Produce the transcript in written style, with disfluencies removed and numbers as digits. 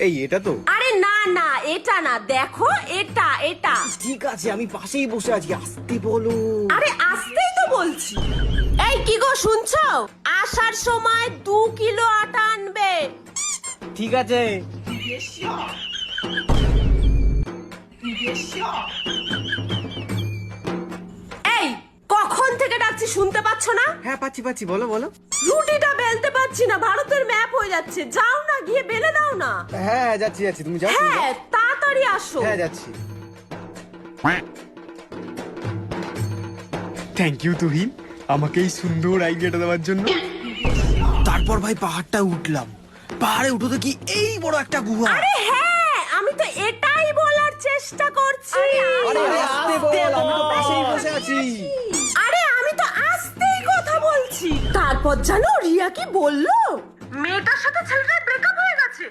এই এটা তো? আরে না না, এটা না, দেখো এটা এটা। ঠিক আছে, আমি পাশেই বসে আছি, আসতে বলো। আরে আসতেই তো বলছি। এই কি গো শুনছো? আসার সময় 2 কিলো আটা আনবে। ঠিক আছে। এই কখন থেকে ডাকছি, শুনতে পাচ্ছ না? হ্যাঁ পাচ্ছি পাচ্ছি, বলো বলো। রুটিটা বেলতে পাচ্ছি না, ভারতের ম্যাপ হয়ে যাচ্ছে। যাও না, গিয়ে বেলে দাও না। হ্যাঁ যাচ্ছি যাচ্ছি, তুমি যাও তুমি যাও। হ্যাঁ তাড়াতাড়ি আসো। হ্যাঁ যাচ্ছি। থ্যাংক ইউ তুহিন, আমাকে এই সুন্দর আইডিয়াটা দেওয়ার জন্য। তারপর ভাই পাহাড়টা উঠলাম। পাহাড়ে উঠো তো কি এই বড় একটা গুহা। আরে হ্যাঁ, আমি তো এটাই বলার চেষ্টা করছি। আরে আসতে বল, আমি তো পাশেই বসে আছি। আরে আমি তো আসতেই কথা বলছি। তারপর জানো রিয়া কি বললো? মেয়েটার সাথে ছেলেটার ব্রেকআপ হয়ে গেছে।